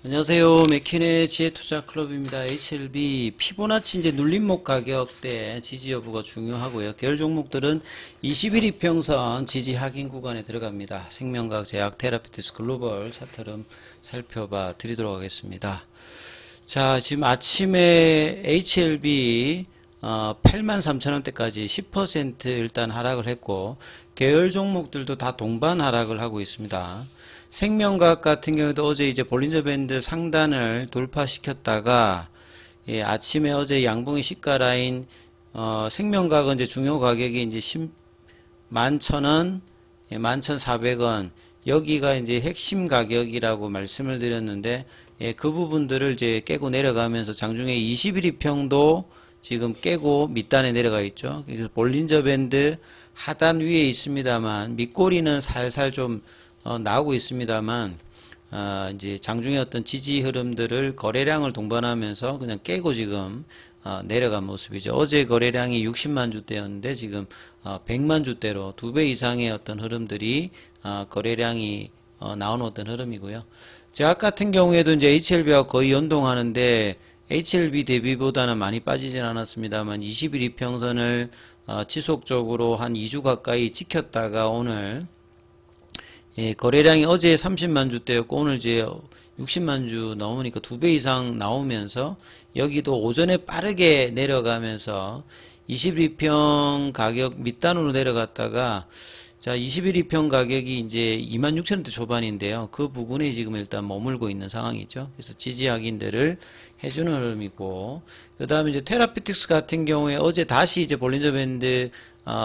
안녕하세요. 맥킨의 지혜투자클럽입니다. HLB 피보나치 이제 눌림목 가격대 지지 여부가 중요하고요. 계열 종목들은 21 이평선 지지 확인 구간에 들어갑니다. 생명과학, 제약, 테라피티스, 글로벌 차트를 살펴봐 드리도록 하겠습니다. 자, 지금 아침에 HLB 83,000원대까지 10% 일단 하락을 했고, 계열 종목들도 다 동반 하락을 하고 있습니다. 생명과학 같은 경우도 어제 이제 볼린저 밴드 상단을 돌파시켰다가, 예, 아침에 어제 양봉의 시가 라인, 생명과학은 이제 중요 가격이 이제 11,000원, 예, 11,400원, 여기가 이제 핵심 가격이라고 말씀을 드렸는데, 예, 그 부분들을 이제 깨고 내려가면서 장중에 21이평도 지금 깨고 밑단에 내려가 있죠. 그래서 볼린저 밴드 하단 위에 있습니다만, 밑꼬리는 살살 좀 나오고 있습니다만, 이제 장중에 어떤 지지 흐름들을 거래량을 동반하면서 그냥 깨고 지금 내려간 모습이죠. 어제 거래량이 60만 주대였는데 지금 100만 주대로 2배 이상의 어떤 흐름들이 거래량이 나오는 어떤 흐름이고요. 제약 같은 경우에도 이제 HLB와 거의 연동하는데 HLB 대비보다는 많이 빠지진 않았습니다만 21 이평선을 지속적으로 한 2주 가까이 지켰다가 오늘, 예, 거래량이 어제 30만 주대였고 오늘 이제 60만 주 넘으니까 2배 이상 나오면서 여기도 오전에 빠르게 내려가면서 21평 가격 밑단으로 내려갔다가, 자, 21평 가격이 이제 26,000원대 초반인데요. 그 부분에 지금 일단 머물고 있는 상황이죠. 그래서 지지 확인들을 해주는 흐름이고, 그 다음에 이제 테라피틱스 같은 경우에 어제 다시 이제 볼린저 밴드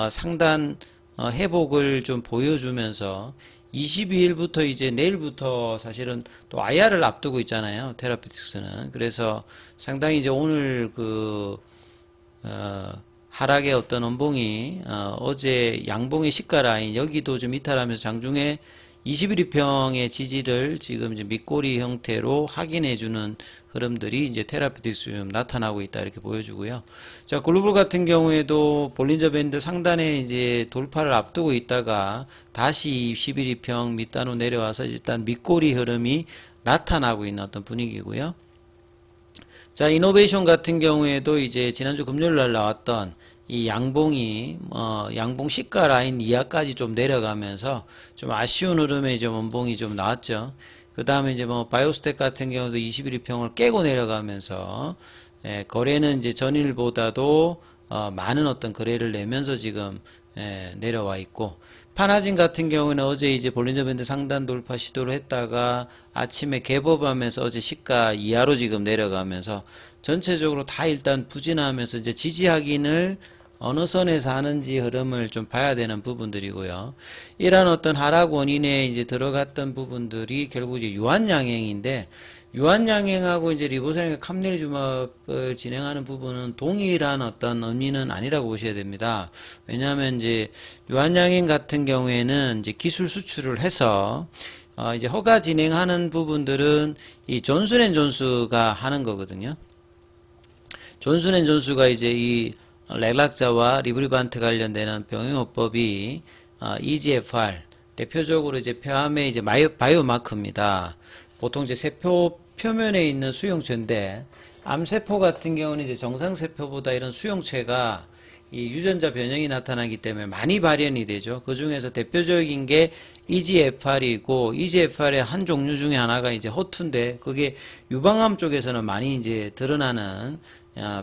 상단 회복을 좀 보여주면서 22일부터 이제 내일부터 사실은 또 IR을 앞두고 있잖아요. 테라피틱스는. 그래서 상당히 이제 오늘 그 하락의 어떤 원봉이 어제 양봉의 시가 라인 여기도 좀 이탈하면서 장중에 21이평의 지지를 지금 이제 밑꼬리 형태로 확인해주는 흐름들이 이제 테라피틱스 좀 나타나고 있다 이렇게 보여주고요. 자, 글로벌 같은 경우에도 볼린저 밴드 상단에 이제 돌파를 앞두고 있다가 다시 21이평 밑단으로 내려와서 일단 밑꼬리 흐름이 나타나고 있는 어떤 분위기고요. 자, 이노베이션 같은 경우에도 이제 지난주 금요일 날 나왔던 이 양봉이 양봉 시가 라인 이하까지 좀 내려가면서 좀 아쉬운 흐름의 좀 원봉이 좀 나왔죠. 그 다음에 이제 뭐 바이오스텍 같은 경우도 21이평을 깨고 내려가면서, 예, 거래는 이제 전일보다도 많은 어떤 거래를 내면서 지금, 예, 내려와 있고, 파나진 같은 경우는 어제 이제 볼린저 밴드 상단 돌파 시도를 했다가 아침에 갭업하면서 어제 시가 이하로 지금 내려가면서 전체적으로 다 일단 부진하면서 이제 지지 확인을 어느 선에서 하는지 흐름을 좀 봐야 되는 부분들이고요. 이러한 어떤 하락 원인에 이제 들어갔던 부분들이 결국 이제 유한양행인데, 유한양행하고 이제 리보살링 캄넬주맙을 진행하는 부분은 동일한 어떤 의미는 아니라고 보셔야 됩니다. 왜냐하면 이제 유한양행 같은 경우에는 이제 기술 수출을 해서 이제 허가 진행하는 부분들은 이 존슨앤존스가 하는 거거든요. 존슨앤존스가 이제 이 렐락자와 리브리반트 관련되는 병용요법이 EGFR 대표적으로 이제 폐암의 이제 바이오마크입니다. 보통 이제 세포 표면에 있는 수용체인데, 암세포 같은 경우는 이제 정상세포보다 이런 수용체가 이 유전자 변형이 나타나기 때문에 많이 발현이 되죠. 그 중에서 대표적인 게 EGFR이고, EGFR의 한 종류 중에 하나가 이제 호투인데, 그게 유방암 쪽에서는 많이 이제 드러나는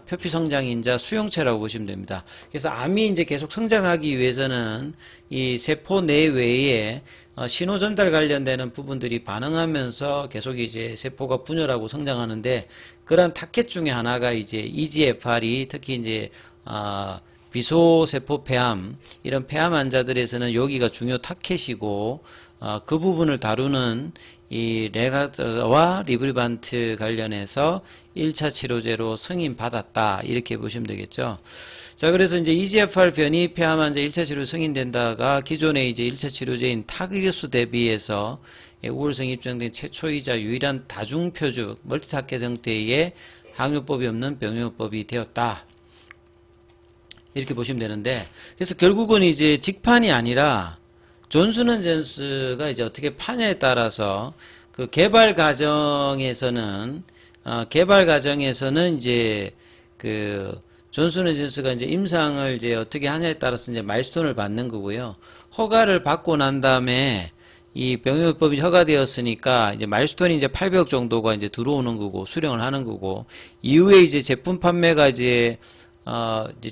표피 성장인자 수용체라고 보시면 됩니다. 그래서 암이 이제 계속 성장하기 위해서는 이 세포 내외에 신호 전달 관련되는 부분들이 반응하면서 계속 이제 세포가 분열하고 성장하는데, 그런 타켓 중에 하나가 이제 EGFR이 특히 이제 비소세포 폐암, 이런 폐암 환자들에서는 여기가 중요 타켓이고, 그 부분을 다루는 이 레라와 리브리반트 관련해서 1차 치료제로 승인받았다 이렇게 보시면 되겠죠. 자, 그래서 이제 EGFR 변이 폐암 환자 1차 치료 승인된다가 기존의 이제 1차 치료제인 타그리스 대비해서 우월성 입증된 최초이자 유일한 다중표적 멀티타켓 형태의 항요법이 없는 병용요법이 되었다. 이렇게 보시면 되는데, 그래서 결국은 이제 직판이 아니라 존슨앤존스가 이제 어떻게 파냐에 따라서 그 개발 과정에서는 이제 그 존슨앤존슨가 이제 임상을 이제 어떻게 하냐에 따라서 이제 마일스톤을 받는 거고요. 허가를 받고 난 다음에 이 병용요법이 허가되었으니까 이제 마일스톤이 이제 800억 정도가 이제 들어오는 거고 수령을 하는 거고, 이후에 이제 제품 판매가 이제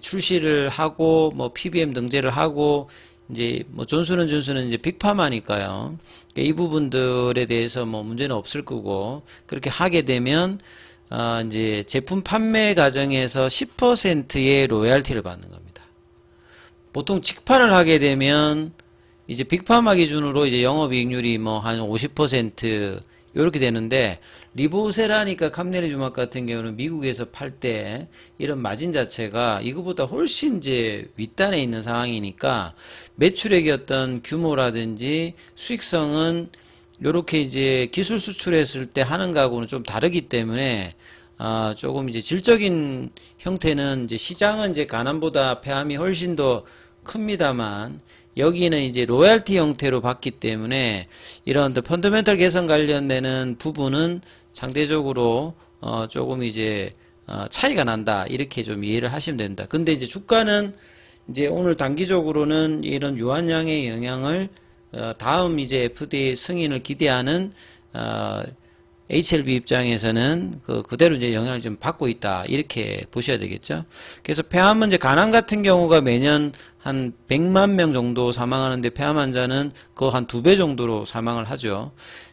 출시를 하고 뭐 PBM 등재를 하고 이제 뭐 존슨앤존슨은 이제 빅파마니까요. 이 부분들에 대해서 뭐 문제는 없을 거고, 그렇게 하게 되면 이제 제품 판매 과정에서 10%의 로열티를 받는 겁니다. 보통 직판을 하게 되면 이제 빅파마 기준으로 이제 영업이익률이 뭐 한 50% 이렇게 되는데, 리보세라니까 감내리주막 같은 경우는 미국에서 팔 때 이런 마진 자체가 이거보다 훨씬 이제 윗단에 있는 상황이니까 매출액의 어떤 규모라든지 수익성은 요렇게 이제 기술 수출했을 때 하는 거하고는 좀 다르기 때문에 조금 이제 질적인 형태는 이제 시장은 이제 간암보다 폐암이 훨씬 더 큽니다만, 여기는 이제 로열티 형태로 받기 때문에 이런 펀더멘털 개선 관련되는 부분은 상대적으로 조금 이제 차이가 난다, 이렇게 좀 이해를 하시면 된다. 근데 이제 주가는 이제 오늘 단기적으로는 이런 유한량의 영향을 다음 이제 FDA 승인을 기대하는 HLB 입장에서는 그대로 이제 영향을 좀 받고 있다, 이렇게 보셔야 되겠죠. 그래서 폐암은 이제 간암 같은 경우가 매년 한 100만 명 정도 사망하는데, 폐암 환자는 그 한 2배 정도로 사망을 하죠.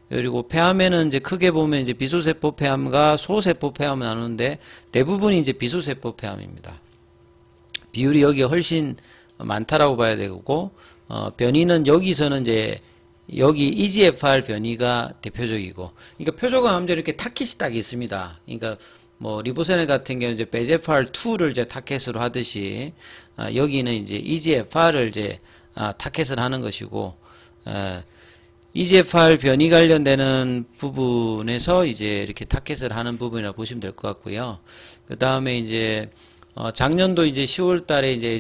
그리고 폐암에는 이제 크게 보면 이제 비소세포 폐암과 소세포 폐암을 나누는데, 대부분이 이제 비소세포 폐암입니다. 비율이 여기가 훨씬 많다라고 봐야 되고, 변이는 여기서는 이제 여기 EGFR 변이가 대표적이고, 그러니까 표적암 함정에 이렇게 타깃이 딱 있습니다. 그러니까 뭐 리보세네 같은 경우는 이제 베제파R2를 이제 타켓으로 하듯이 여기는 이제 EGFR을 이제 타켓을 하는 것이고, EGFR 변이 관련되는 부분에서 이제 이렇게 타켓을 하는 부분이라 보시면 될 것 같고요. 그 다음에 이제 작년도 이제 10월 달에 이제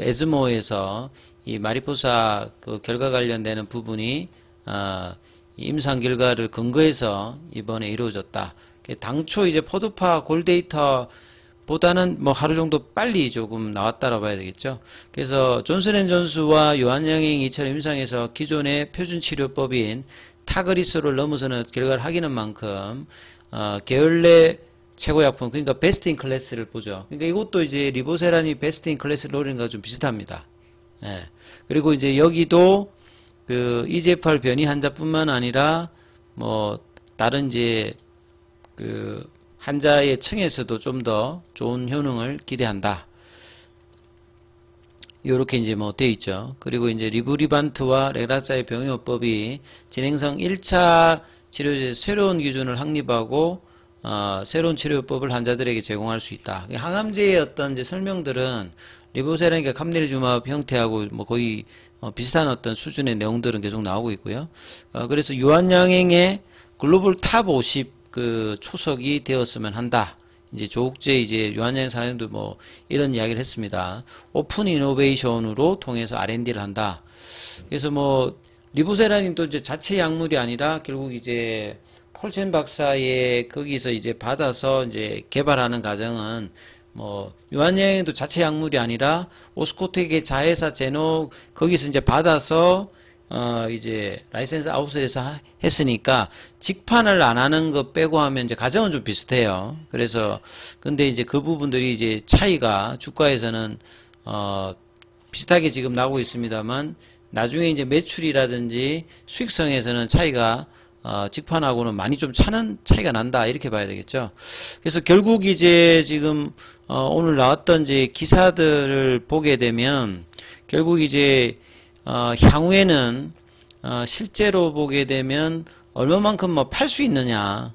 에즈모에서 이 마리포사 그 결과 관련되는 부분이 임상 결과를 근거해서 이번에 이루어졌다. 당초 이제 포드파 골데이터 보다는 뭐 하루 정도 빨리 조금 나왔다고 봐야 되겠죠. 그래서 존슨앤존슨과 요한양행 이처럼 임상에서 기존의 표준 치료법인 타그리스를 넘어서는 결과를 하기는 만큼 계열 내 최고약품, 그러니까 베스트 인 클래스를 보죠. 그러니까 이것도 이제 리보세란이 베스트 인 클래스를 노리는 것과 좀 비슷합니다. 예. 그리고 이제 여기도 그 EGFR 변이 환자뿐만 아니라 뭐 다른 이제 그 환자의 층에서도 좀 더 좋은 효능을 기대한다. 요렇게 이제 뭐 돼 있죠. 그리고 이제 리브리반트와 레라사의 병용요법이 진행성 1차 치료제 새로운 기준을 확립하고 새로운 치료법을 환자들에게 제공할 수 있다. 항암제의 어떤 이제 설명들은 리보세라니까 감내리주마ብ 형태하고 뭐 거의 비슷한 어떤 수준의 내용들은 계속 나오고 있고요. 그래서 유한양행의 글로벌 탑 50 그 초석이 되었으면 한다. 이제 조국제 이제 유한양행 사장님도 뭐 이런 이야기를 했습니다. 오픈 이노베이션으로 통해서 R&D를 한다. 그래서 뭐 리보세라님도 이제 자체 약물이 아니라 결국 이제 폴첸 박사의 거기서 이제 받아서 이제 개발하는 과정은 뭐 유한양행도 자체 약물이 아니라 오스코텍의 자회사 제노 거기서 이제 받아서 이제 라이센스 아웃에서 했으니까 직판을 안 하는 것 빼고 하면 이제 과정은 좀 비슷해요. 그래서 근데 이제 그 부분들이 이제 차이가 주가에서는 비슷하게 지금 나오고 있습니다만, 나중에 이제 매출이라든지 수익성에서는 차이가 직판하고는 많이 좀 차이가 난다, 이렇게 봐야 되겠죠. 그래서 결국 이제 지금 오늘 나왔던 이제 기사들을 보게 되면 결국 이제 향후에는 실제로 보게 되면 얼마만큼 뭐 팔 수 있느냐,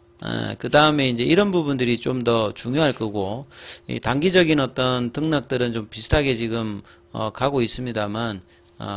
그 다음에 이제 이런 부분들이 좀 더 중요할 거고, 이 단기적인 어떤 등락들은 좀 비슷하게 지금 가고 있습니다만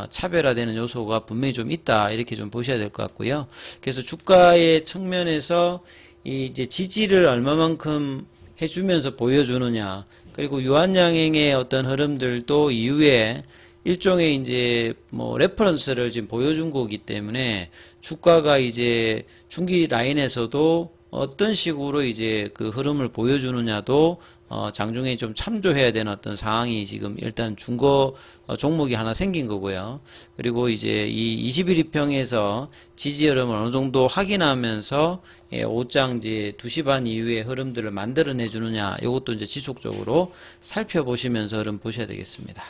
차별화되는 요소가 분명히 좀 있다, 이렇게 좀 보셔야 될 것 같고요. 그래서 주가의 측면에서 이제 지지를 얼마만큼 해주면서 보여주느냐, 그리고 유한양행의 어떤 흐름들도 이후에 일종의 이제 뭐 레퍼런스를 지금 보여준 거기 때문에 주가가 이제 중기 라인에서도 어떤 식으로 이제 그 흐름을 보여주느냐도 장중에 좀 참조해야 되는 어떤 상황이 지금 일단 준거 종목이 하나 생긴 거고요. 그리고 이제 이 21일평에서 지지 흐름을 어느 정도 확인하면서 5장 이제 2시 반 이후에 흐름들을 만들어내 주느냐, 이것도 이제 지속적으로 살펴보시면서 흐름 보셔야 되겠습니다.